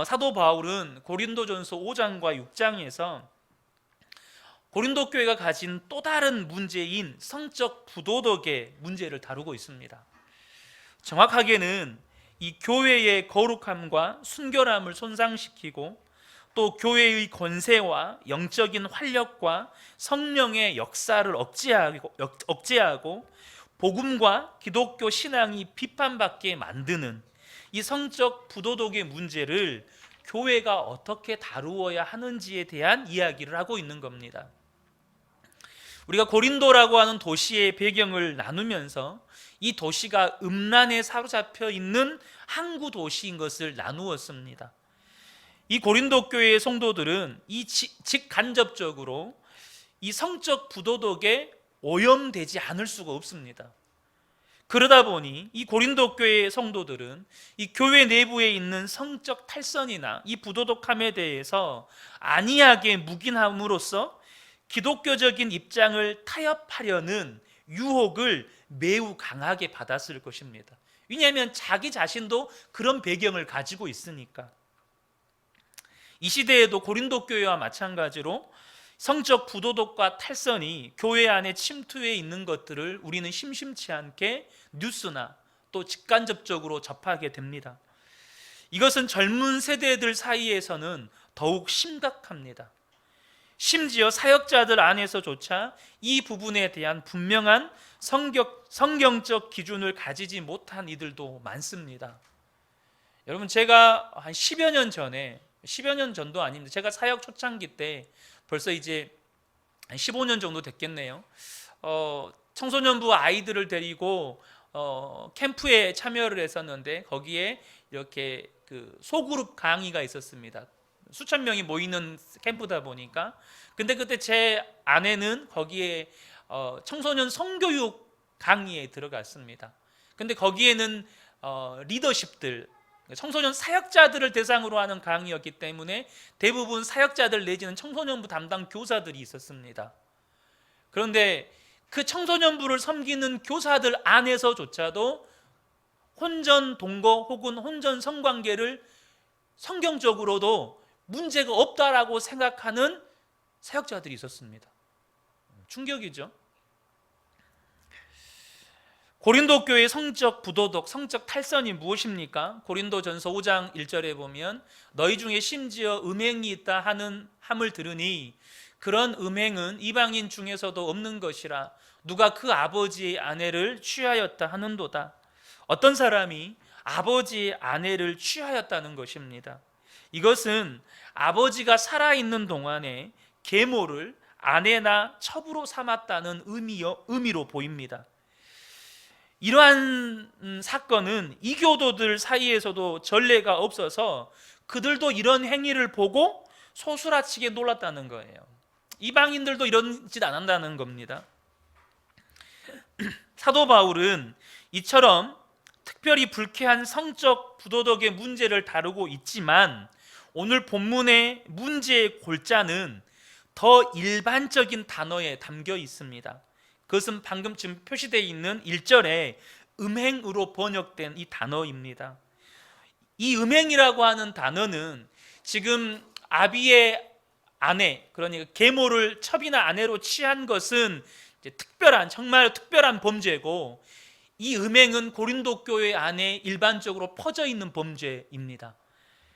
사도 바울은 고린도전서 5장과 6장에서 고린도 교회가 가진 또 다른 문제인 성적 부도덕의 문제를 다루고 있습니다. 정확하게는 이 교회의 거룩함과 순결함을 손상시키고 또 교회의 권세와 영적인 활력과 성령의 역사를 억제하고 복음과 기독교 신앙이 비판받게 만드는 이 성적 부도덕의 문제를 교회가 어떻게 다루어야 하는지에 대한 이야기를 하고 있는 겁니다. 우리가 고린도라고 하는 도시의 배경을 나누면서 이 도시가 음란에 사로잡혀 있는 항구 도시인 것을 나누었습니다. 이 고린도 교회의 성도들은 직간접적으로 이 성적 부도덕에 오염되지 않을 수가 없습니다. 그러다 보니 이 고린도 교회의 성도들은 이 교회 내부에 있는 성적 탈선이나 이 부도덕함에 대해서 안이하게 묵인함으로써 기독교적인 입장을 타협하려는 유혹을 매우 강하게 받았을 것입니다. 왜냐하면 자기 자신도 그런 배경을 가지고 있으니까. 이 시대에도 고린도 교회와 마찬가지로 성적 부도덕과 탈선이 교회 안에 침투해 있는 것들을 우리는 심심치 않게 뉴스나 또 직간접적으로 접하게 됩니다. 이것은 젊은 세대들 사이에서는 더욱 심각합니다. 심지어 사역자들 안에서조차 이 부분에 대한 분명한 성경적 기준을 가지지 못한 이들도 많습니다. 여러분, 제가 한 10여 년 전에, 10여 년 전도 아닌데 제가 사역 초창기 때 벌써 이제 한 15년 정도 됐겠네요. 청소년부 아이들을 데리고 캠프에 참여를 했었는데 거기에 이렇게 그 소그룹 강의가 있었습니다. 수천 명이 모이는 캠프다 보니까. 근데 그때 제 아내는 거기에 청소년 성교육 강의에 들어갔습니다. 근데 거기에는 리더십들, 청소년 사역자들을 대상으로 하는 강의였기 때문에 대부분 사역자들 내지는 청소년부 담당 교사들이 있었습니다. 그런데 그 청소년부를 섬기는 교사들 안에서조차도 혼전 동거 혹은 혼전 성관계를 성경적으로도 문제가 없다라고 생각하는 사역자들이 있었습니다. 충격이죠. 고린도 교회의 성적 부도덕, 성적 탈선이 무엇입니까? 고린도전서 5장 1절에 보면 너희 중에 심지어 음행이 있다 하는 함을 들으니 그런 음행은 이방인 중에서도 없는 것이라 누가 그 아버지의 아내를 취하였다 하는도다. 어떤 사람이 아버지의 아내를 취하였다는 것입니다. 이것은 아버지가 살아있는 동안에 계모를 아내나 첩으로 삼았다는 의미로 보입니다. 이러한 사건은 이교도들 사이에서도 전례가 없어서 그들도 이런 행위를 보고 소스라치게 놀랐다는 거예요. 이방인들도 이런 짓 안 한다는 겁니다. 사도 바울은 이처럼 특별히 불쾌한 성적 부도덕의 문제를 다루고 있지만 오늘 본문의 문제의 골자는 더 일반적인 단어에 담겨 있습니다. 그것은 방금 지금 표시되어 있는 1절에 음행으로 번역된 이 단어입니다. 이 음행이라고 하는 단어는 지금 아비의 아내, 그러니까 계모를 첩이나 아내로 취한 것은 이제 정말 특별한 범죄고, 이 음행은 고린도 교회 안에 일반적으로 퍼져 있는 범죄입니다.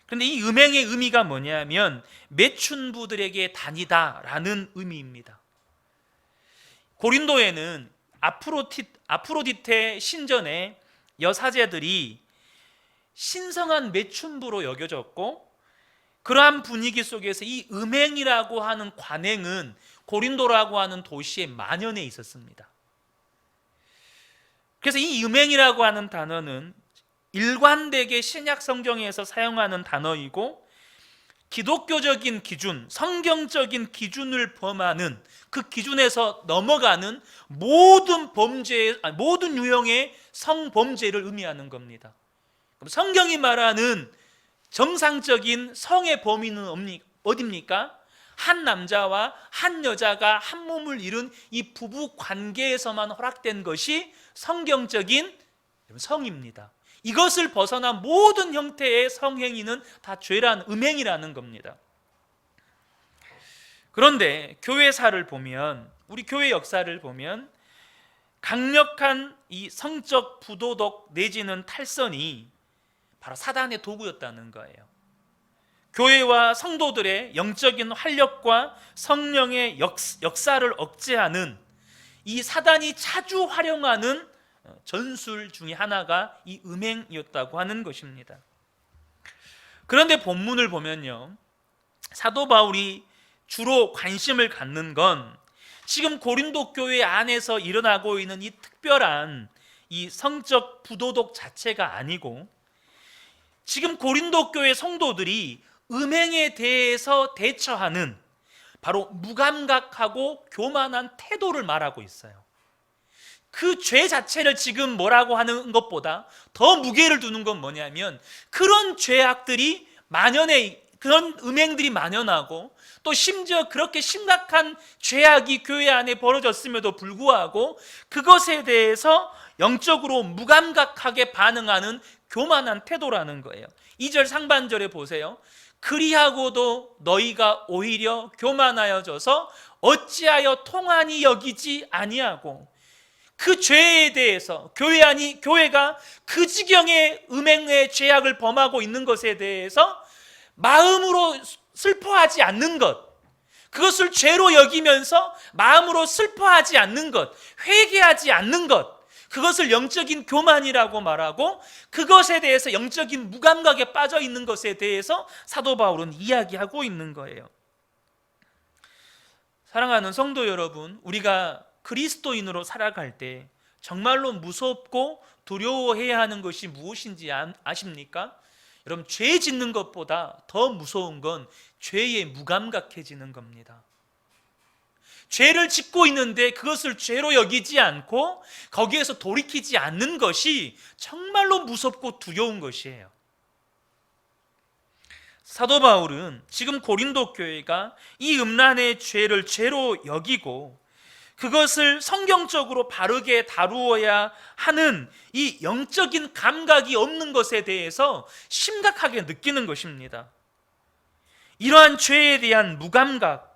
그런데 이 음행의 의미가 뭐냐면 매춘부들에게 다니다라는 의미입니다. 고린도에는 아프로디테 신전의 여사제들이 신성한 매춘부로 여겨졌고, 그러한 분위기 속에서 이 음행이라고 하는 관행은 고린도라고 하는 도시에 만연해 있었습니다. 그래서 이 음행이라고 하는 단어는 일관되게 신약 성경에서 사용하는 단어이고, 기독교적인 기준, 성경적인 기준을 범하는 그 기준에서 넘어가는 모든 유형의 성범죄를 의미하는 겁니다. 그럼 성경이 말하는 정상적인 성의 범위는 어디입니까? 한 남자와 한 여자가 한 몸을 이룬 이 부부 관계에서만 허락된 것이 성경적인 성입니다. 이것을 벗어난 모든 형태의 성행위는 다 음행이라는 겁니다. 그런데 교회사를 보면, 우리 교회 역사를 보면 강력한 이 성적 부도덕 내지는 탈선이 바로 사단의 도구였다는 거예요. 교회와 성도들의 영적인 활력과 성령의 역사를 억제하는 이 사단이 자주 활용하는 전술 중에 하나가 이 음행이었다고 하는 것입니다. 그런데 본문을 보면요, 사도 바울이 주로 관심을 갖는 건 지금 고린도 교회 안에서 일어나고 있는 이 특별한 이 성적 부도덕 자체가 아니고, 지금 고린도 교회 성도들이 음행에 대해서 대처하는 바로 무감각하고 교만한 태도를 말하고 있어요. 그 죄 자체를 지금 뭐라고 하는 것보다 더 무게를 두는 건 뭐냐면, 그런 죄악들이 그런 음행들이 만연하고, 또 심지어 그렇게 심각한 죄악이 교회 안에 벌어졌음에도 불구하고 그것에 대해서 영적으로 무감각하게 반응하는 교만한 태도라는 거예요. 2절 상반절에 보세요. 그리하고도 너희가 오히려 교만하여져서 어찌하여 통한이 여기지 아니하고, 그 죄에 대해서 교회가 그 지경의 음행의 죄악을 범하고 있는 것에 대해서 마음으로 슬퍼하지 않는 것, 그것을 죄로 여기면서 마음으로 슬퍼하지 않는 것, 회개하지 않는 것, 그것을 영적인 교만이라고 말하고, 그것에 대해서 영적인 무감각에 빠져 있는 것에 대해서 사도 바울은 이야기하고 있는 거예요. 사랑하는 성도 여러분, 우리가 그리스도인으로 살아갈 때 정말로 무섭고 두려워해야 하는 것이 무엇인지 아십니까? 여러분, 죄 짓는 것보다 더 무서운 건 죄에 무감각해지는 겁니다. 죄를 짓고 있는데 그것을 죄로 여기지 않고 거기에서 돌이키지 않는 것이 정말로 무섭고 두려운 것이에요. 사도 바울은 지금 고린도 교회가 이 음란의 죄를 죄로 여기고 그것을 성경적으로 바르게 다루어야 하는 이 영적인 감각이 없는 것에 대해서 심각하게 느끼는 것입니다. 이러한 죄에 대한 무감각,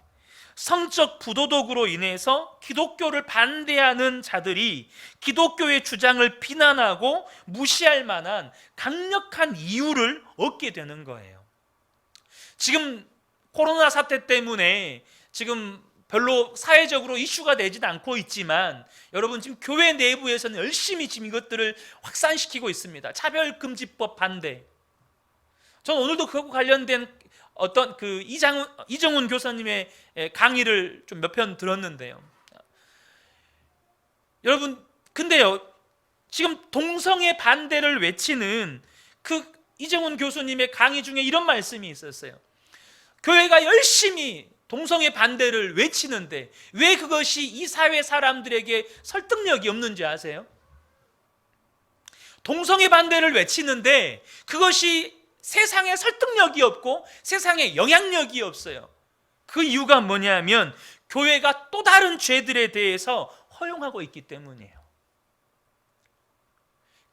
성적 부도덕으로 인해서 기독교를 반대하는 자들이 기독교의 주장을 비난하고 무시할 만한 강력한 이유를 얻게 되는 거예요. 지금 코로나 사태 때문에 지금 별로 사회적으로 이슈가 되지는 않고 있지만, 여러분 지금 교회 내부에서는 열심히 지금 이것들을 확산시키고 있습니다. 차별금지법 반대. 저는 오늘도 그것과 관련된 어떤 이정훈 교사님의 강의를 좀 몇 편 들었는데요. 여러분, 근데요, 지금 동성애 반대를 외치는 그 이정훈 교수님의 강의 중에 이런 말씀이 있었어요. 교회가 열심히 동성애 반대를 외치는데 왜 그것이 이 사회 사람들에게 설득력이 없는지 아세요? 동성애 반대를 외치는데 그것이 세상에 설득력이 없고 세상에 영향력이 없어요. 그 이유가 뭐냐면 교회가 또 다른 죄들에 대해서 허용하고 있기 때문이에요.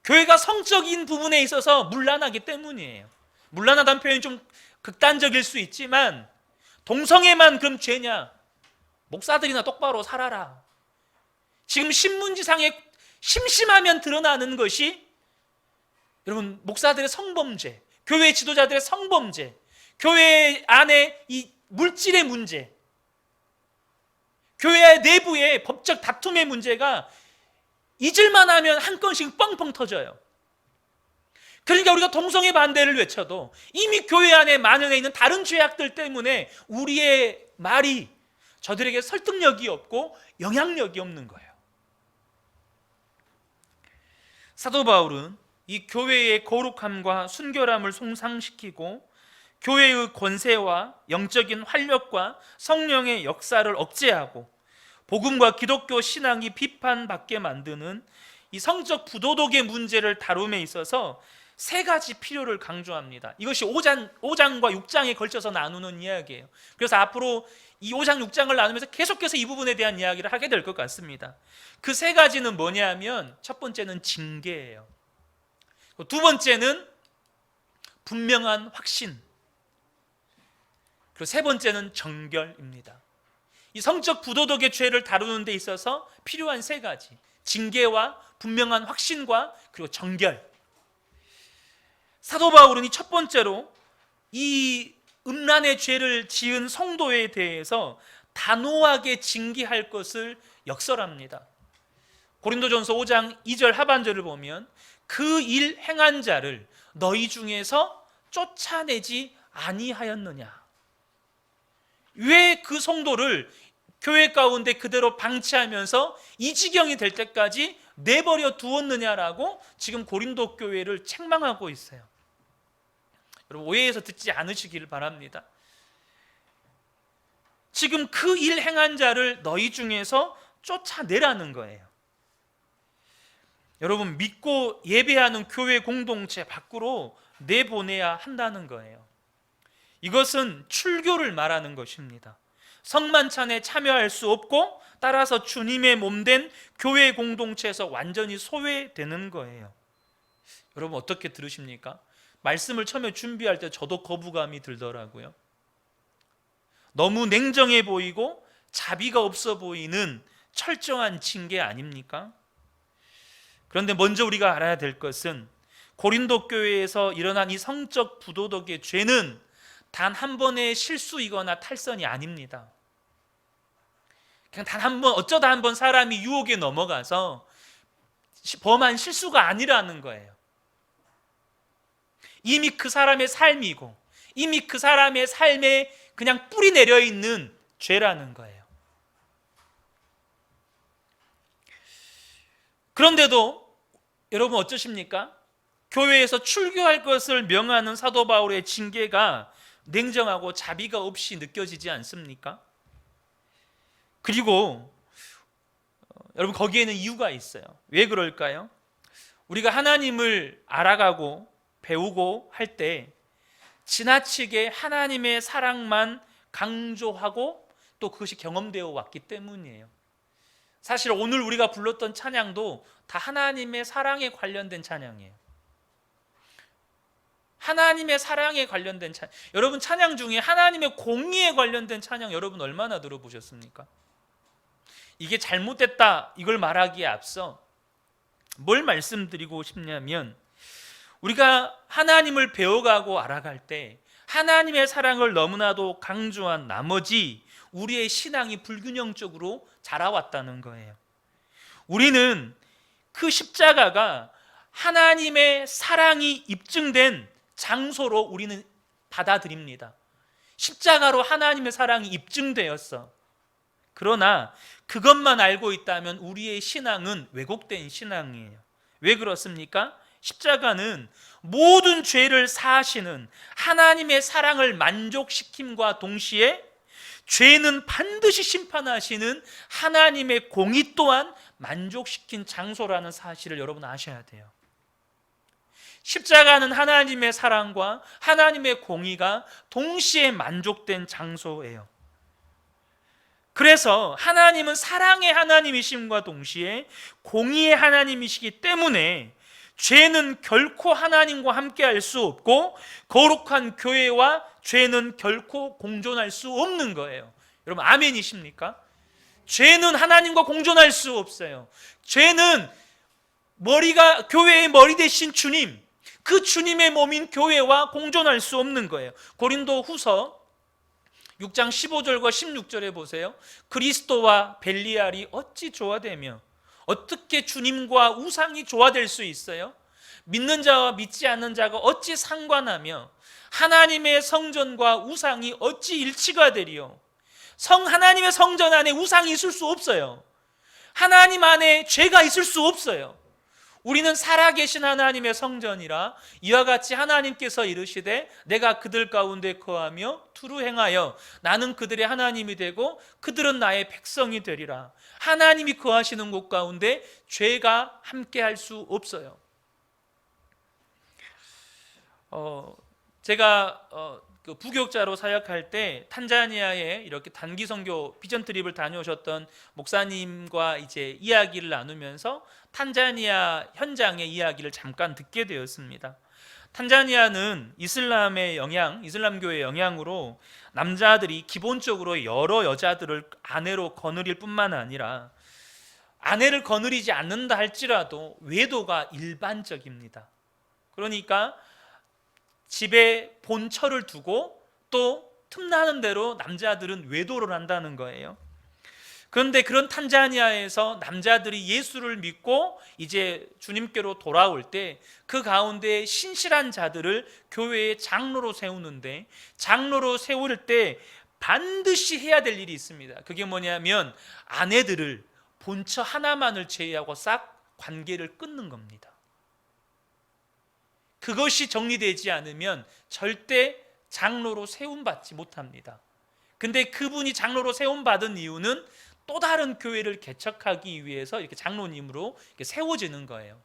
교회가 성적인 부분에 있어서 문란하기 때문이에요. 문란하다는 표현이 좀 극단적일 수 있지만, 동성애만 그럼 죄냐? 목사들이나 똑바로 살아라. 지금 신문지상에 심심하면 드러나는 것이 여러분 목사들의 성범죄, 교회 지도자들의 성범죄, 교회 안에 이 물질의 문제, 교회 내부의 법적 다툼의 문제가 잊을만 하면 한 건씩 뻥뻥 터져요. 그러니까 우리가 동성애 반대를 외쳐도 이미 교회 안에 만연해 있는 다른 죄악들 때문에 우리의 말이 저들에게 설득력이 없고 영향력이 없는 거예요. 사도 바울은 이 교회의 거룩함과 순결함을 손상시키고 교회의 권세와 영적인 활력과 성령의 역사를 억제하고 복음과 기독교 신앙이 비판받게 만드는 이 성적 부도덕의 문제를 다룸에 있어서 세 가지 필요를 강조합니다. 이것이 5장과 6장에 걸쳐서 나누는 이야기예요. 그래서 앞으로 이 5장, 6장을 나누면서 계속해서 이 부분에 대한 이야기를 하게 될 것 같습니다. 그 세 가지는 뭐냐면 첫 번째는 징계예요. 두 번째는 분명한 확신. 그리고 세 번째는 정결입니다. 이 성적 부도덕의 죄를 다루는 데 있어서 필요한 세 가지: 징계와 분명한 확신과 그리고 정결. 사도 바울은 이 첫 번째로 이 음란의 죄를 지은 성도에 대해서 단호하게 징계할 것을 역설합니다. 고린도전서 5장 2절 하반절을 보면 그 일 행한 자를 너희 중에서 쫓아내지 아니하였느냐. 왜 그 성도를 교회 가운데 그대로 방치하면서 이 지경이 될 때까지 내버려 두었느냐라고 지금 고린도 교회를 책망하고 있어요. 여러분, 오해해서 듣지 않으시길 바랍니다. 지금 그 일 행한 자를 너희 중에서 쫓아내라는 거예요. 여러분, 믿고 예배하는 교회 공동체 밖으로 내보내야 한다는 거예요. 이것은 출교를 말하는 것입니다. 성만찬에 참여할 수 없고 따라서 주님의 몸된 교회 공동체에서 완전히 소외되는 거예요. 여러분, 어떻게 들으십니까? 말씀을 처음에 준비할 때 저도 거부감이 들더라고요. 너무 냉정해 보이고 자비가 없어 보이는 철저한 징계 아닙니까? 그런데 먼저 우리가 알아야 될 것은 고린도 교회에서 일어난 이 성적 부도덕의 죄는 단 한 번의 실수이거나 탈선이 아닙니다. 그냥 단 한 번, 어쩌다 한 번 사람이 유혹에 넘어가서 범한 실수가 아니라는 거예요. 이미 그 사람의 삶이고 이미 그 사람의 삶에 그냥 뿌리 내려 있는 죄라는 거예요. 그런데도 여러분 어쩌십니까? 교회에서 출교할 것을 명하는 사도 바울의 징계가 냉정하고 자비가 없이 느껴지지 않습니까? 그리고 여러분, 거기에는 이유가 있어요. 왜 그럴까요? 우리가 하나님을 알아가고 배우고 할 때 지나치게 하나님의 사랑만 강조하고 또 그것이 경험되어 왔기 때문이에요. 사실 오늘 우리가 불렀던 찬양도 다 하나님의 사랑에 관련된 찬양이에요. 하나님의 사랑에 관련된 찬양. 여러분, 찬양 중에 하나님의 공의에 관련된 찬양 여러분 얼마나 들어보셨습니까? 이게 잘못됐다 이걸 말하기에 앞서 뭘 말씀드리고 싶냐면, 우리가 하나님을 배워가고 알아갈 때 하나님의 사랑을 너무나도 강조한 나머지 우리의 신앙이 불균형적으로 자라왔다는 거예요. 우리는 그 십자가가 하나님의 사랑이 입증된 장소로 우리는 받아들입니다. 십자가로 하나님의 사랑이 입증되었어. 그러나 그것만 알고 있다면 우리의 신앙은 왜곡된 신앙이에요. 왜 그렇습니까? 십자가는 모든 죄를 사하시는 하나님의 사랑을 만족시킴과 동시에 죄는 반드시 심판하시는 하나님의 공의 또한 만족시킨 장소라는 사실을 여러분 아셔야 돼요. 십자가는 하나님의 사랑과 하나님의 공의가 동시에 만족된 장소예요. 그래서 하나님은 사랑의 하나님이심과 동시에 공의의 하나님이시기 때문에 죄는 결코 하나님과 함께할 수 없고 거룩한 교회와 죄는 결코 공존할 수 없는 거예요. 여러분, 아멘이십니까? 죄는 하나님과 공존할 수 없어요. 죄는 교회의 머리 대신 주님, 그 주님의 몸인 교회와 공존할 수 없는 거예요. 고린도 후서 6장 15절과 16절에 보세요. 그리스도와 벨리알이 어찌 조화되며 어떻게 주님과 우상이 조화될 수 있어요? 믿는 자와 믿지 않는 자가 어찌 상관하며 하나님의 성전과 우상이 어찌 일치가 되리요? 하나님의 성전 안에 우상이 있을 수 없어요. 하나님 안에 죄가 있을 수 없어요. 우리는 살아계신 하나님의 성전이라 이와 같이 하나님께서 이르시되 내가 그들 가운데 거하며 두루 행하여 나는 그들의 하나님이 되고 그들은 나의 백성이 되리라. 하나님이 거하시는 곳 가운데 죄가 함께할 수 없어요. 제가 그 부교육자로 사역할 때 탄자니아에 이렇게 단기 선교 비전 트립을 다녀오셨던 목사님과 이제 이야기를 나누면서 탄자니아 현장의 이야기를 잠깐 듣게 되었습니다. 탄자니아는 이슬람교의 영향으로 남자들이 기본적으로 여러 여자들을 아내로 거느릴 뿐만 아니라 아내를 거느리지 않는다 할지라도 외도가 일반적입니다. 그러니까 집에 본처를 두고 또 틈나는 대로 남자들은 외도를 한다는 거예요. 그런데 그런 탄자니아에서 남자들이 예수를 믿고 이제 주님께로 돌아올 때 그 가운데 신실한 자들을 교회의 장로로 세우는데, 장로로 세울 때 반드시 해야 될 일이 있습니다. 그게 뭐냐면 아내들을 본처 하나만을 제외하고 싹 관계를 끊는 겁니다. 그것이 정리되지 않으면 절대 장로로 세움받지 못합니다. 근데 그분이 장로로 세움받은 이유는 또 다른 교회를 개척하기 위해서 이렇게 장로님으로 이렇게 세워지는 거예요.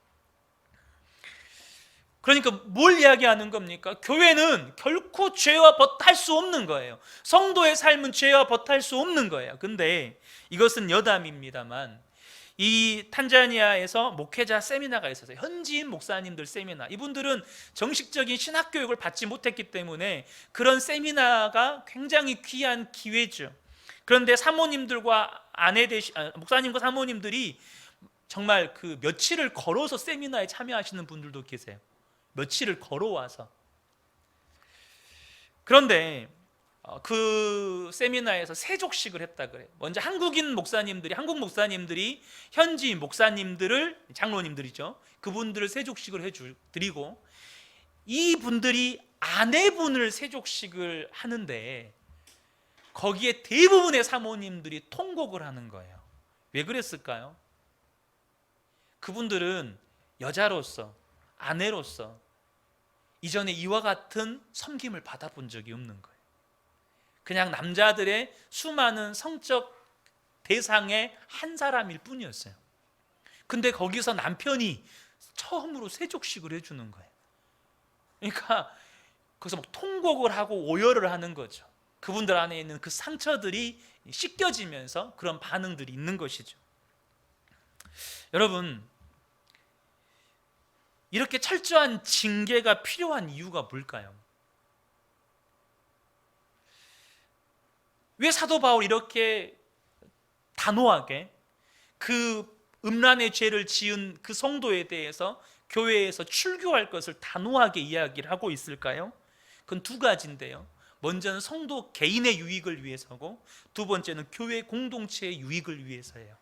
그러니까 뭘 이야기하는 겁니까? 교회는 결코 죄와 벗할 수 없는 거예요. 성도의 삶은 죄와 벗할 수 없는 거예요. 근데 이것은 여담입니다만 이 탄자니아에서 목회자 세미나가 있었어요. 현지인 목사님들 세미나. 이분들은 정식적인 신학 교육을 받지 못했기 때문에 그런 세미나가 굉장히 귀한 기회죠. 그런데 사모님들과 목사님과 사모님들이 정말 그 며칠을 걸어서 세미나에 참여하시는 분들도 계세요. 며칠을 걸어와서. 그런데 그 세미나에서 세족식을 했다 그래요. 먼저 한국 목사님들이 현지인 목사님들을, 장로님들이죠, 그분들을 세족식을 해드리고 이분들이 아내분을 세족식을 하는데 거기에 대부분의 사모님들이 통곡을 하는 거예요. 왜 그랬을까요? 그분들은 여자로서, 아내로서 이전에 이와 같은 섬김을 받아본 적이 없는 거예요. 그냥 남자들의 수많은 성적 대상의 한 사람일 뿐이었어요. 근데 거기서 남편이 처음으로 세족식을 해주는 거예요. 그러니까 거기서 막 통곡을 하고 오열을 하는 거죠. 그분들 안에 있는 그 상처들이 씻겨지면서 그런 반응들이 있는 것이죠. 여러분, 이렇게 철저한 징계가 필요한 이유가 뭘까요? 왜 사도 바울이 이렇게 단호하게 그 음란의 죄를 지은 그 성도에 대해서 교회에서 출교할 것을 단호하게 이야기를 하고 있을까요? 그건 두 가지인데요. 먼저는 성도 개인의 유익을 위해서고, 두 번째는 교회 공동체의 유익을 위해서예요.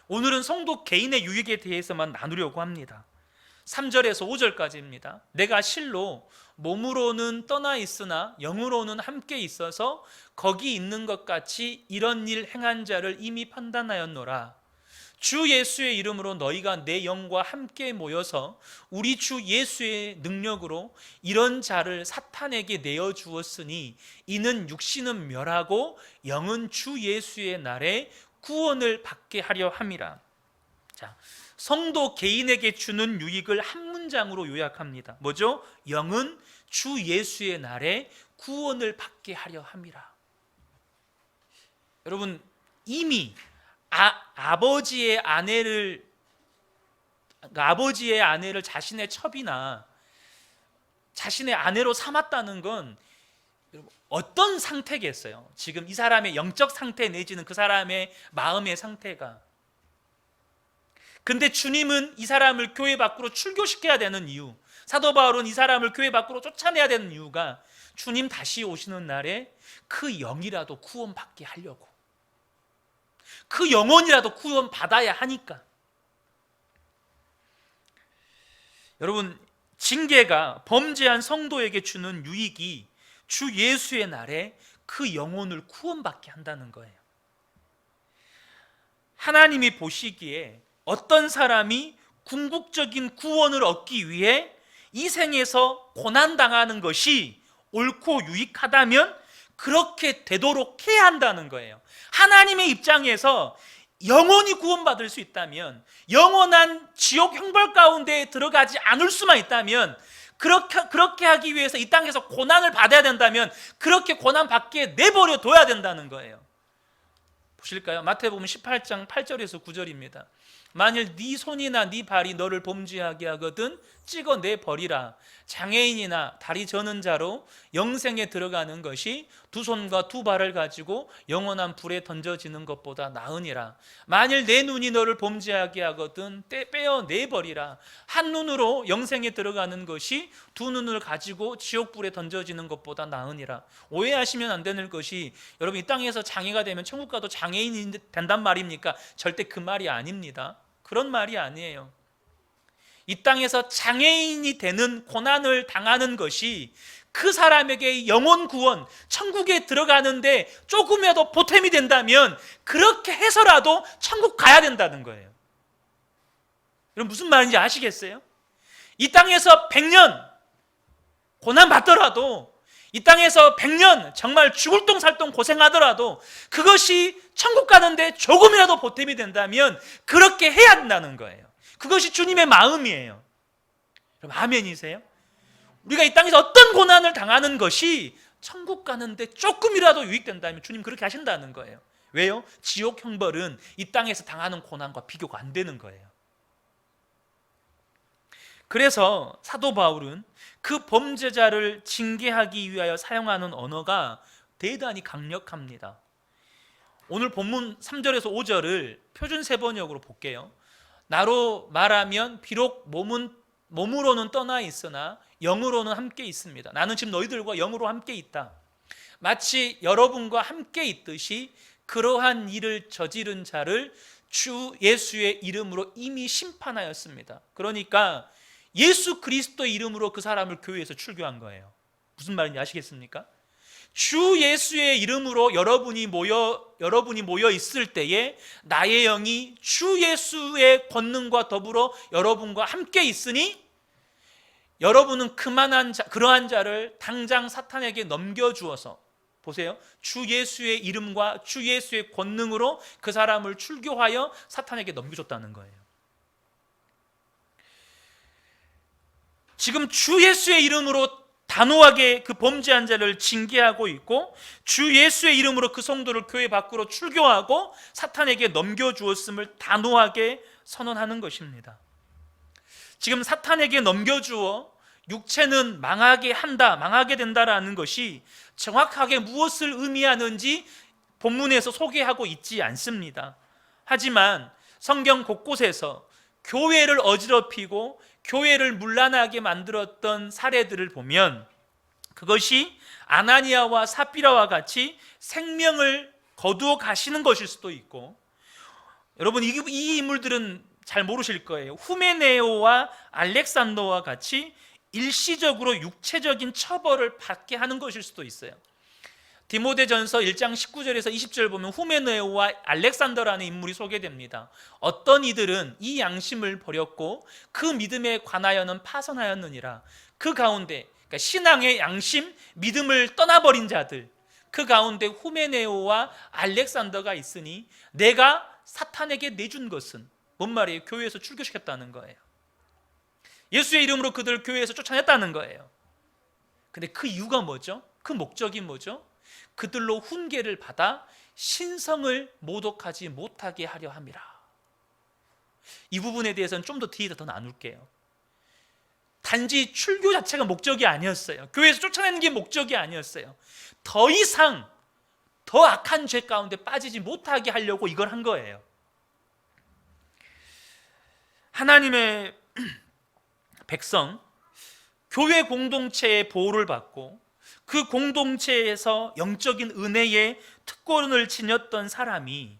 오늘은 성도 개인의 유익에 대해서만 나누려고 합니다. 3절에서 5절까지입니다. 내가 실로 몸으로는 떠나 있으나 영으로는 함께 있어서 거기 있는 것 같이 이런 일 행한 자를 이미 판단하였노라. 주 예수의 이름으로 너희가 내 영과 함께 모여서 우리 주 예수의 능력으로 이런 자를 사탄에게 내어주었으니 이는 육신은 멸하고 영은 주 예수의 날에 구원을 받게 하려 함이라. 자, 성도 개인에게 주는 유익을 한 문장으로 요약합니다. 뭐죠? 영은 주 예수의 날에 구원을 받게 하려 함이라. 여러분, 이미 아버지의 아내를 자신의 첩이나 자신의 아내로 삼았다는 건 어떤 상태겠어요? 지금 이 사람의 영적 상태 내지는 그 사람의 마음의 상태가. 근데 주님은 이 사람을 교회 밖으로 출교시켜야 되는 이유, 사도 바울은 이 사람을 교회 밖으로 쫓아내야 되는 이유가 주님 다시 오시는 날에 그 영이라도 구원받게 하려고, 그 영혼이라도 구원받아야 하니까. 여러분, 징계가 범죄한 성도에게 주는 유익이 주 예수의 날에 그 영혼을 구원받게 한다는 거예요. 하나님이 보시기에 어떤 사람이 궁극적인 구원을 얻기 위해 이 생에서 고난당하는 것이 옳고 유익하다면 그렇게 되도록 해야 한다는 거예요. 하나님의 입장에서 영원히 구원받을 수 있다면, 영원한 지옥 형벌 가운데 들어가지 않을 수만 있다면 그렇게 하기 위해서 이 땅에서 고난을 받아야 된다면 그렇게 고난 받게 내버려 둬야 된다는 거예요. 보실까요? 마태복음 18장 8절에서 9절입니다. 만일 네 손이나 네 발이 너를 범죄하게 하거든 찍어내 버리라. 장애인이나 다리 저는 자로 영생에 들어가는 것이 두 손과 두 발을 가지고 영원한 불에 던져지는 것보다 나으니라. 만일 내 눈이 너를 범죄하게 하거든 빼어내 버리라. 한 눈으로 영생에 들어가는 것이 두 눈을 가지고 지옥불에 던져지는 것보다 나으니라. 오해하시면 안 되는 것이, 여러분 이 땅에서 장애가 되면 천국 가도 장애인이 된단 말입니까? 절대 그 말이 아닙니다. 그런 말이 아니에요. 이 땅에서 장애인이 되는 고난을 당하는 것이 그 사람에게 영혼 구원, 천국에 들어가는데 조금이라도 보탬이 된다면 그렇게 해서라도 천국 가야 된다는 거예요. 여러분 무슨 말인지 아시겠어요? 이 땅에서 100년 고난 받더라도, 이 땅에서 100년 정말 죽을 똥살똥 고생하더라도 그것이 천국 가는데 조금이라도 보탬이 된다면 그렇게 해야 된다는 거예요. 그것이 주님의 마음이에요. 여러분 아멘이세요? 우리가 이 땅에서 어떤 고난을 당하는 것이 천국 가는데 조금이라도 유익된다면 주님 그렇게 하신다는 거예요. 왜요? 지옥 형벌은 이 땅에서 당하는 고난과 비교가 안 되는 거예요. 그래서 사도 바울은 그 범죄자를 징계하기 위하여 사용하는 언어가 대단히 강력합니다. 오늘 본문 3절에서 5절을 표준 세번역으로 볼게요. 나로 말하면 비록 몸으로는 떠나 있으나 영으로는 함께 있습니다. 나는 지금 너희들과 영으로 함께 있다. 마치 여러분과 함께 있듯이 그러한 일을 저지른 자를 주 예수의 이름으로 이미 심판하였습니다. 그러니까 예수 그리스도의 이름으로 그 사람을 교회에서 출교한 거예요. 무슨 말인지 아시겠습니까? 주 예수의 이름으로 여러분이 모여 있을 때에 나의 영이 주 예수의 권능과 더불어 여러분과 함께 있으니 여러분은 그러한 자를 당장 사탄에게 넘겨주어서, 보세요, 주 예수의 이름과 주 예수의 권능으로 그 사람을 출교하여 사탄에게 넘겨줬다는 거예요. 지금 주 예수의 이름으로 단호하게 그 범죄한 자를 징계하고 있고, 주 예수의 이름으로 그 성도를 교회 밖으로 출교하고 사탄에게 넘겨주었음을 단호하게 선언하는 것입니다. 지금 사탄에게 넘겨주어 육체는 망하게 된다라는 것이 정확하게 무엇을 의미하는지 본문에서 소개하고 있지 않습니다. 하지만 성경 곳곳에서 교회를 어지럽히고 교회를 문란하게 만들었던 사례들을 보면 그것이 아나니아와 삽비라와 같이 생명을 거두어 가시는 것일 수도 있고, 여러분 이 인물들은 잘 모르실 거예요. 후메네오와 알렉산더와 같이 일시적으로 육체적인 처벌을 받게 하는 것일 수도 있어요. 디모데전서 1장 19절에서 20절 보면 후메네오와 알렉산더라는 인물이 소개됩니다. 어떤 이들은 이 양심을 버렸고 그 믿음에 관하여는 파선하였느니라. 그 가운데, 그러니까 신앙의 양심, 믿음을 떠나버린 자들, 그 가운데 후메네오와 알렉산더가 있으니 내가 사탄에게 내준 것은 뭔 말이에요? 교회에서 출교시켰다는 거예요. 예수의 이름으로 그들을 교회에서 쫓아냈다는 거예요. 근데 그 이유가 뭐죠? 그 목적이 뭐죠? 그들로 훈계를 받아 신성을 모독하지 못하게 하려 함이라. 이 부분에 대해서는 좀 더 뒤에 더 나눌게요. 단지 출교 자체가 목적이 아니었어요. 교회에서 쫓아내는 게 목적이 아니었어요. 더 이상 더 악한 죄 가운데 빠지지 못하게 하려고 이걸 한 거예요. 하나님의 백성, 교회 공동체의 보호를 받고 그 공동체에서 영적인 은혜의 특권을 지녔던 사람이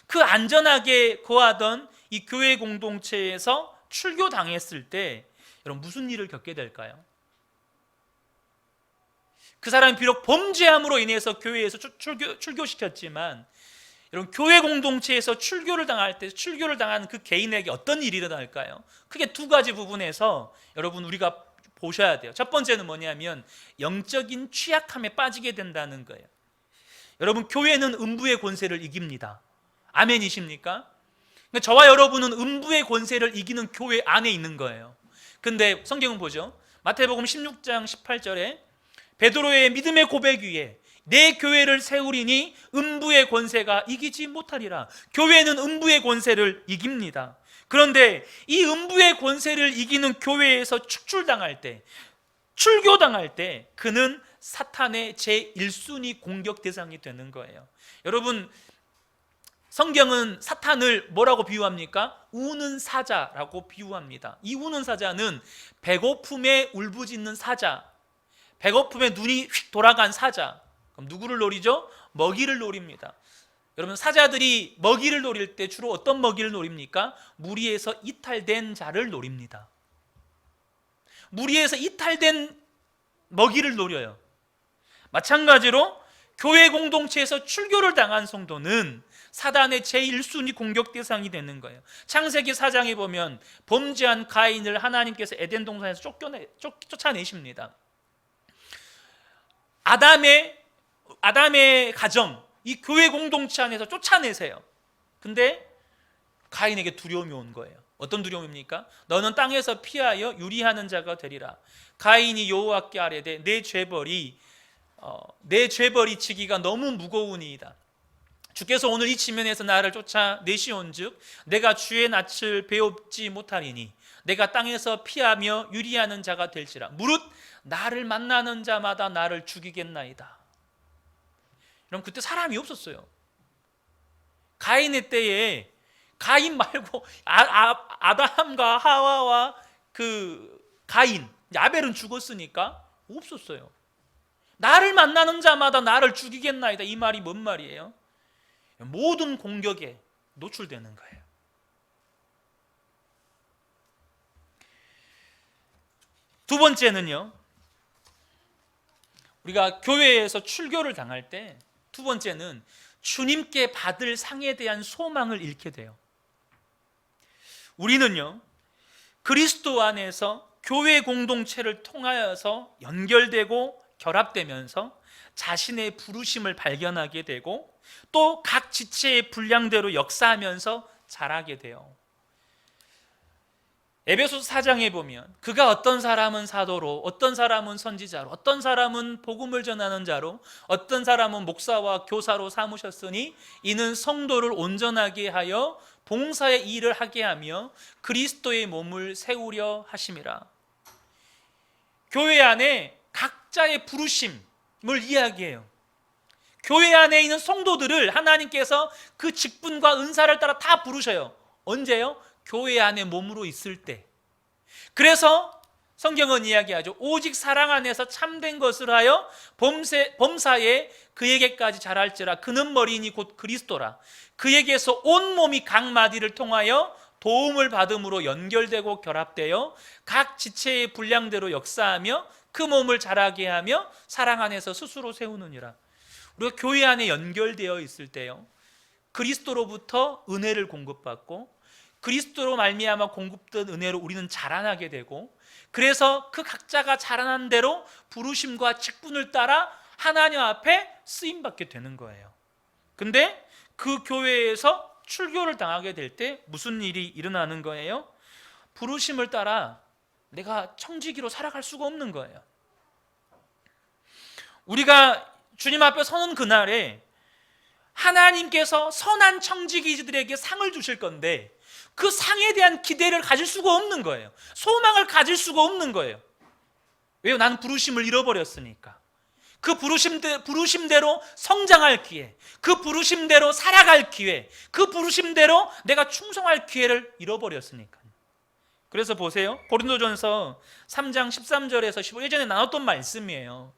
그 안전하게 거하던 이 교회 공동체에서 출교당했을 때 여러분 무슨 일을 겪게 될까요? 그 사람이 비록 범죄함으로 인해서 교회에서 출교시켰지만 여러분 교회 공동체에서 출교를 당하는 그 개인에게 어떤 일이 일어날까요? 크게 두 가지 부분에서 여러분 우리가 보셔야 돼요. 첫 번째는 뭐냐면 영적인 취약함에 빠지게 된다는 거예요. 여러분 교회는 음부의 권세를 이깁니다. 아멘이십니까? 그러니까 저와 여러분은 음부의 권세를 이기는 교회 안에 있는 거예요. 근데 성경은 보죠. 마태복음 16장 18절에 베드로의 믿음의 고백 위에 내 교회를 세우리니 음부의 권세가 이기지 못하리라. 교회는 음부의 권세를 이깁니다. 그런데 이 음부의 권세를 이기는 교회에서 축출당할 때, 출교당할 때 그는 사탄의 제1순위 공격 대상이 되는 거예요. 여러분, 성경은 사탄을 뭐라고 비유합니까? 우는 사자라고 비유합니다. 이 우는 사자는 배고픔에 울부짖는 사자, 배고픔에 눈이 휙 돌아간 사자. 그럼 누구를 노리죠? 먹이를 노립니다. 여러분, 사자들이 먹이를 노릴 때 주로 어떤 먹이를 노립니까? 무리에서 이탈된 자를 노립니다. 무리에서 이탈된 먹이를 노려요. 마찬가지로 교회 공동체에서 출교를 당한 성도는 사단의 제1순위 공격 대상이 되는 거예요. 창세기 4장에 보면 범죄한 가인을 하나님께서 에덴 동산에서 쫓아내십니다. 아담의 가정, 이 교회 공동체 안에서 쫓아내세요. 근데 가인에게 두려움이 온 거예요. 어떤 두려움입니까? 너는 땅에서 피하여 유리하는 자가 되리라. 가인이 여호와께 아뢰되 내 죄벌이 지기가 너무 무거우니이다. 주께서 오늘 이 지면에서 나를 쫓아내시온즉 내가 주의 낯을 배웁지 못하리니 내가 땅에서 피하며 유리하는 자가 될지라. 무릇 나를 만나는 자마다 나를 죽이겠나이다. 그럼 그때 사람이 없었어요. 가인의 때에 가인 말고 아담과 하와와 그 가인, 아벨은 죽었으니까 없었어요. 나를 만나는 자마다 나를 죽이겠나이다. 이 말이 뭔 말이에요? 모든 공격에 노출되는 거예요. 두 번째는요, 우리가 교회에서 출교를 당할 때 두 번째는 주님께 받을 상에 대한 소망을 잃게 돼요. 우리는요, 그리스도 안에서 교회 공동체를 통하여서 연결되고 결합되면서 자신의 부르심을 발견하게 되고 또 각 지체의 분량대로 역사하면서 자라게 돼요. 에베소서 4장에 보면 그가 어떤 사람은 사도로, 어떤 사람은 선지자로, 어떤 사람은 복음을 전하는 자로, 어떤 사람은 목사와 교사로 삼으셨으니 이는 성도를 온전하게 하여 봉사의 일을 하게 하며 그리스도의 몸을 세우려 하심이라. 교회 안에 각자의 부르심을 이야기해요. 교회 안에 있는 성도들을 하나님께서 그 직분과 은사를 따라 다 부르셔요. 언제요? 교회 안에 몸으로 있을 때. 그래서 성경은 이야기하죠. 오직 사랑 안에서 참된 것을 하여 범사에 그에게까지 자랄지라. 그는 머리니 곧 그리스도라. 그에게서 온 몸이 각 마디를 통하여 도움을 받음으로 연결되고 결합되어 각 지체의 분량대로 역사하며 그 몸을 자라게 하며 사랑 안에서 스스로 세우느니라. 우리가 교회 안에 연결되어 있을 때요, 그리스도로부터 은혜를 공급받고 그리스도로 말미암아 공급된 은혜로 우리는 자라나게 되고, 그래서 그 각자가 자라난 대로 부르심과 직분을 따라 하나님 앞에 쓰임받게 되는 거예요. 근데 그 교회에서 출교를 당하게 될 때 무슨 일이 일어나는 거예요? 부르심을 따라 내가 청지기로 살아갈 수가 없는 거예요. 우리가 주님 앞에 서는 그날에 하나님께서 선한 청지기들에게 상을 주실 건데 그 상에 대한 기대를 가질 수가 없는 거예요. 소망을 가질 수가 없는 거예요. 왜요? 나는 부르심을 잃어버렸으니까. 그 부르심대로 성장할 기회, 그 부르심대로 살아갈 기회, 그 부르심대로 내가 충성할 기회를 잃어버렸으니까. 그래서 보세요, 고린도전서 3장 13절에서 15, 예전에 나눴던 말씀이에요.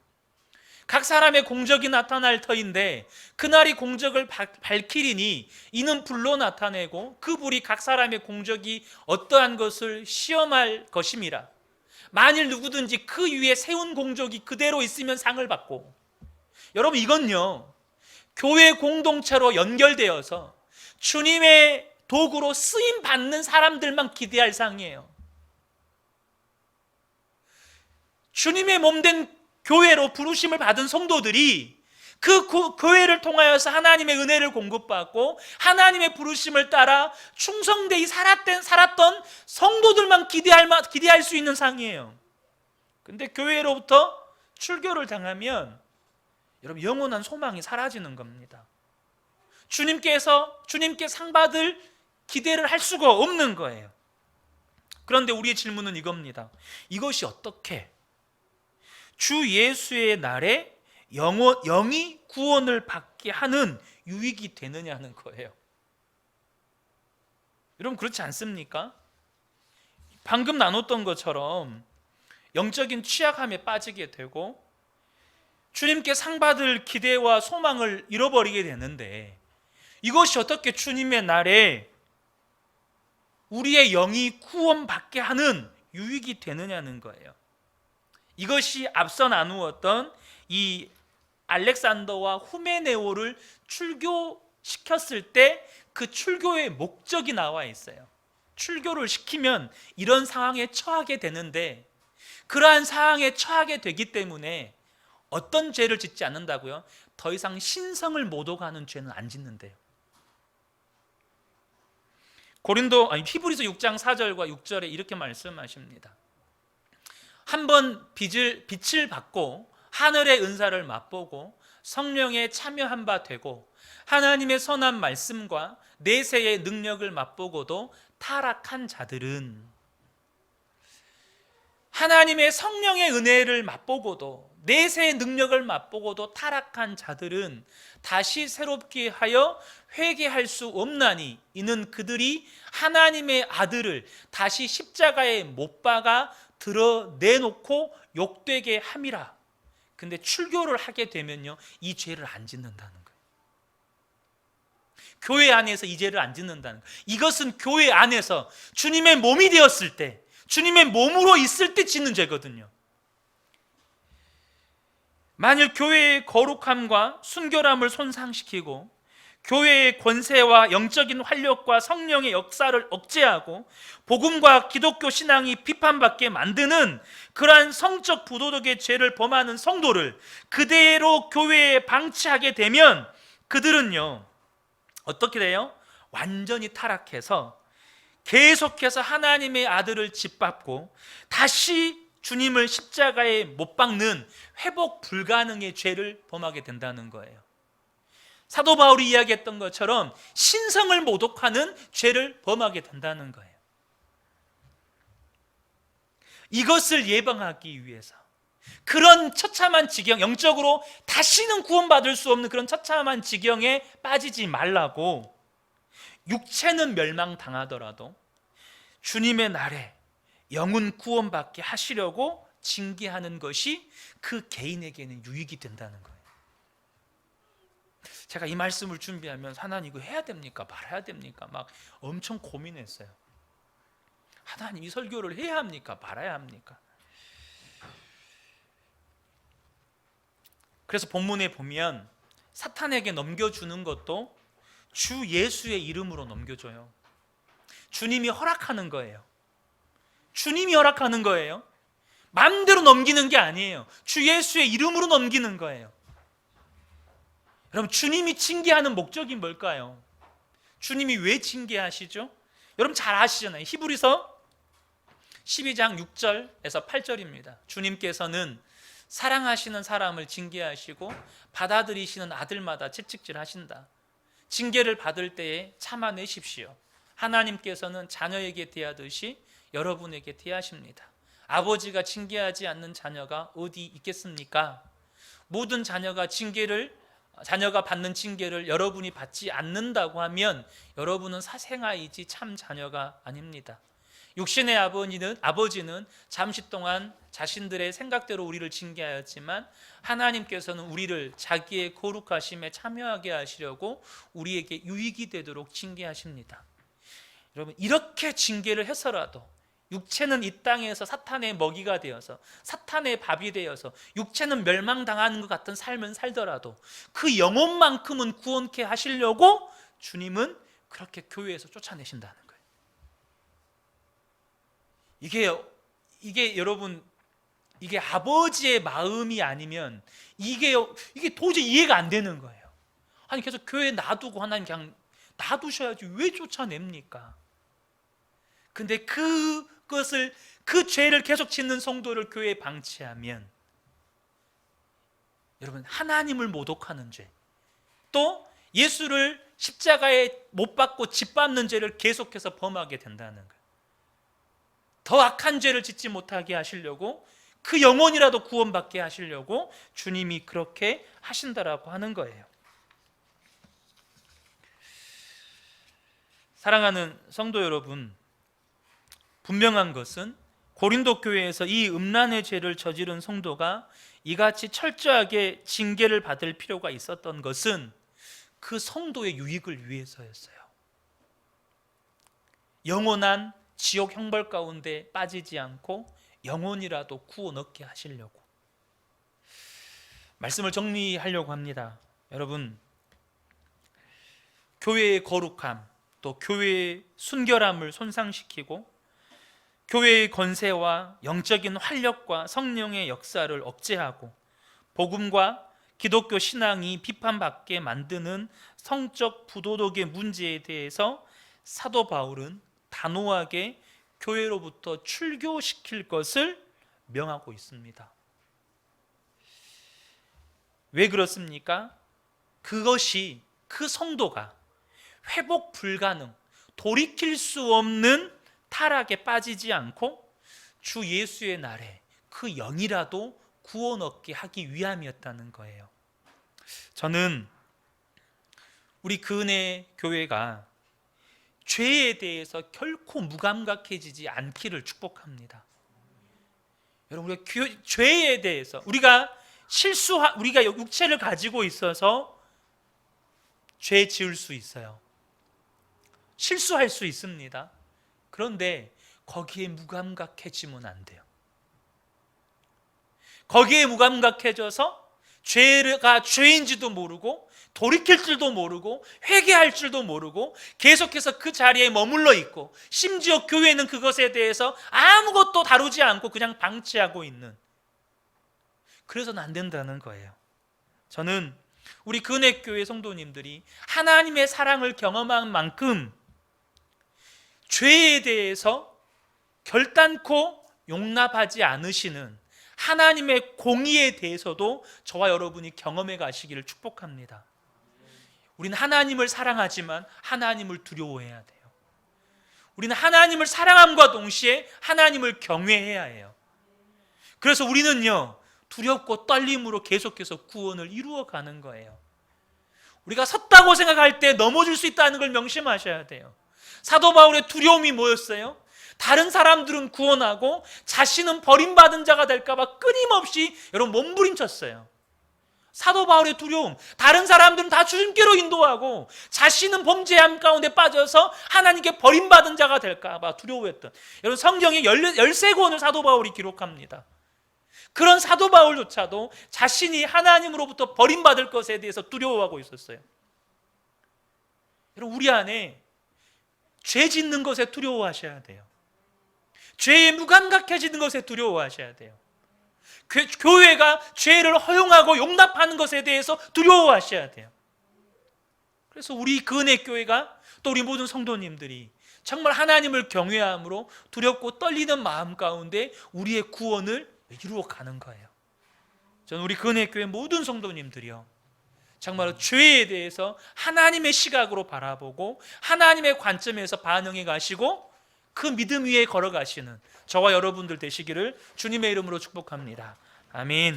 각 사람의 공적이 나타날 터인데 그날이 공적을 밝히리니 이는 불로 나타내고 그 불이 각 사람의 공적이 어떠한 것을 시험할 것임이라. 만일 누구든지 그 위에 세운 공적이 그대로 있으면 상을 받고. 여러분, 이건요, 교회 공동체로 연결되어서 주님의 도구로 쓰임 받는 사람들만 기대할 상이에요. 주님의 몸된 교회로 부르심을 받은 성도들이 그 교회를 통하여서 하나님의 은혜를 공급받고 하나님의 부르심을 따라 충성되이 살았던 성도들만 기대할 수 있는 상이에요. 근데 교회로부터 출교를 당하면 여러분 영원한 소망이 사라지는 겁니다. 주님께 상 받을 기대를 할 수가 없는 거예요. 그런데 우리의 질문은 이겁니다. 이것이 어떻게 주 예수의 날에 영이 구원을 받게 하는 유익이 되느냐는 거예요. 여러분 그렇지 않습니까? 방금 나눴던 것처럼 영적인 취약함에 빠지게 되고 주님께 상 받을 기대와 소망을 잃어버리게 되는데, 이것이 어떻게 주님의 날에 우리의 영이 구원받게 하는 유익이 되느냐는 거예요. 이것이 앞서 나누었던 이 알렉산더와 후메네오를 출교시켰을 때 그 출교의 목적이 나와 있어요. 출교를 시키면 이런 상황에 처하게 되는데, 그러한 상황에 처하게 되기 때문에 어떤 죄를 짓지 않는다고요? 더 이상 신성을 모독하는 죄는 안 짓는데요. 히브리서 6장 4절과 6절에 이렇게 말씀하십니다. 한번 빛을 받고 하늘의 은사를 맛보고 성령에 참여한 바 되고 하나님의 선한 말씀과 내세의 능력을 맛보고도 타락한 자들은, 하나님의 성령의 은혜를 맛보고도 내세의 능력을 맛보고도 타락한 자들은 다시 새롭게 하여 회개할 수 없나니 이는 그들이 하나님의 아들을 다시 십자가에 못 박아 드러내놓고 욕되게 함이라. 근데 출교를 하게 되면요, 이 죄를 안 짓는다는 거예요. 교회 안에서 이 죄를 안 짓는다는 거예요. 이것은 교회 안에서 주님의 몸이 되었을 때, 주님의 몸으로 있을 때 짓는 죄거든요. 만일 교회의 거룩함과 순결함을 손상시키고 교회의 권세와 영적인 활력과 성령의 역사를 억제하고 복음과 기독교 신앙이 비판받게 만드는 그러한 성적 부도덕의 죄를 범하는 성도를 그대로 교회에 방치하게 되면 그들은요, 어떻게 돼요? 완전히 타락해서 계속해서 하나님의 아들을 짓밟고 다시 주님을 십자가에 못 박는 회복 불가능의 죄를 범하게 된다는 거예요. 사도 바울이 이야기했던 것처럼 신성을 모독하는 죄를 범하게 된다는 거예요. 이것을 예방하기 위해서 그런 처참한 지경, 영적으로 다시는 구원받을 수 없는 그런 처참한 지경에 빠지지 말라고, 육체는 멸망당하더라도 주님의 날에 영은 구원받게 하시려고 징계하는 것이 그 개인에게는 유익이 된다는 거예요. 제가 이 말씀을 준비하면서 하나님 이거 해야 됩니까? 말아야 됩니까? 막 엄청 고민했어요. 하나님 이 설교를 해야 합니까? 말아야 합니까? 그래서 본문에 보면 사탄에게 넘겨주는 것도 주 예수의 이름으로 넘겨줘요. 주님이 허락하는 거예요. 주님이 허락하는 거예요. 마음대로 넘기는 게 아니에요. 주 예수의 이름으로 넘기는 거예요. 여러분, 주님이 징계하는 목적이 뭘까요? 주님이 왜 징계하시죠? 여러분 잘 아시잖아요. 히브리서 12장 6절에서 8절입니다. 주님께서는 사랑하시는 사람을 징계하시고 받아들이시는 아들마다 채찍질하신다. 징계를 받을 때에 참아내십시오. 하나님께서는 자녀에게 대하듯이 여러분에게 대하십니다. 아버지가 징계하지 않는 자녀가 어디 있겠습니까? 모든 자녀가 받는 징계를 여러분이 받지 않는다고 하면 여러분은 사생아이지 참 자녀가 아닙니다. 육신의 아버지는 잠시 동안 자신들의 생각대로 우리를 징계하였지만 하나님께서는 우리를 자기의 거룩하심에 참여하게 하시려고 우리에게 유익이 되도록 징계하십니다. 여러분, 이렇게 징계를 해서라도 육체는 이 땅에서 사탄의 먹이가 되어서 사탄의 밥이 되어서 육체는 멸망당하는 것 같은 삶을 살더라도 그 영혼만큼은 구원케 하시려고 주님은 그렇게 교회에서 쫓아내신다는 거예요. 이게 여러분, 이게 아버지의 마음이 아니면 이게 도저히 이해가 안 되는 거예요. 아니 계속 교회 놔두고 하나님 그냥 놔두셔야지 왜 쫓아냅니까? 근데 그 그 죄를 계속 짓는 성도를 교회에 방치하면 여러분, 하나님을 모독하는 죄, 또 예수를 십자가에 못 박고 짓밟는 죄를 계속해서 범하게 된다는 거예요. 더 악한 죄를 짓지 못하게 하시려고, 그 영혼이라도 구원받게 하시려고 주님이 그렇게 하신다라고 하는 거예요. 사랑하는 성도 여러분, 분명한 것은 고린도 교회에서 이 음란의 죄를 저지른 성도가 이같이 철저하게 징계를 받을 필요가 있었던 것은 그 성도의 유익을 위해서였어요. 영원한 지옥 형벌 가운데 빠지지 않고 영혼이라도 구원 얻게 하시려고. 말씀을 정리하려고 합니다. 여러분, 교회의 거룩함, 또 교회의 순결함을 손상시키고 교회의 권세와 영적인 활력과 성령의 역사를 억제하고 복음과 기독교 신앙이 비판받게 만드는 성적 부도덕의 문제에 대해서 사도 바울은 단호하게 교회로부터 출교시킬 것을 명하고 있습니다. 왜 그렇습니까? 그것이 그 성도가 회복 불가능, 돌이킬 수 없는 타락에 빠지지 않고 주 예수의 날에 그 영이라도 구원 얻게 하기 위함이었다는 거예요. 저는 우리 그은혜 교회가 죄에 대해서 결코 무감각해지지 않기를 축복합니다. 여러분, 우리가 죄에 대해서 우리가 육체를 가지고 있어서 죄 지을 수 있어요. 실수할 수 있습니다. 그런데 거기에 무감각해지면 안 돼요. 거기에 무감각해져서 죄가 죄인지도 모르고 돌이킬 줄도 모르고 회개할 줄도 모르고 계속해서 그 자리에 머물러 있고, 심지어 교회는 그것에 대해서 아무것도 다루지 않고 그냥 방치하고 있는, 그래서는 안 된다는 거예요. 저는 우리 근혜교회 성도님들이 하나님의 사랑을 경험한 만큼 죄에 대해서 결단코 용납하지 않으시는 하나님의 공의에 대해서도 저와 여러분이 경험해 가시기를 축복합니다. 우리는 하나님을 사랑하지만 하나님을 두려워해야 돼요. 우리는 하나님을 사랑함과 동시에 하나님을 경외해야 해요. 그래서 우리는요, 두렵고 떨림으로 계속해서 구원을 이루어가는 거예요. 우리가 섰다고 생각할 때 넘어질 수 있다는 걸 명심하셔야 돼요. 사도 바울의 두려움이 뭐였어요? 다른 사람들은 구원하고 자신은 버림받은 자가 될까 봐 끊임없이 여러분 몸부림쳤어요. 사도 바울의 두려움, 다른 사람들은 다 주님께로 인도하고 자신은 범죄함 가운데 빠져서 하나님께 버림받은 자가 될까 봐 두려워했던, 여러분 성경에 13권을 사도 바울이 기록합니다. 그런 사도 바울조차도 자신이 하나님으로부터 버림받을 것에 대해서 두려워하고 있었어요. 여러분, 우리 안에 죄 짓는 것에 두려워하셔야 돼요. 죄에 무감각해지는 것에 두려워하셔야 돼요. 교회가 죄를 허용하고 용납하는 것에 대해서 두려워하셔야 돼요. 그래서 우리 근혜교회가, 또 우리 모든 성도님들이 정말 하나님을 경외함으로 두렵고 떨리는 마음 가운데 우리의 구원을 이루어가는 거예요. 저는 우리 근혜교회 모든 성도님들이요, 정말 죄에 대해서 하나님의 시각으로 바라보고 하나님의 관점에서 반응해 가시고 그 믿음 위에 걸어가시는 저와 여러분들 되시기를 주님의 이름으로 축복합니다. 아멘.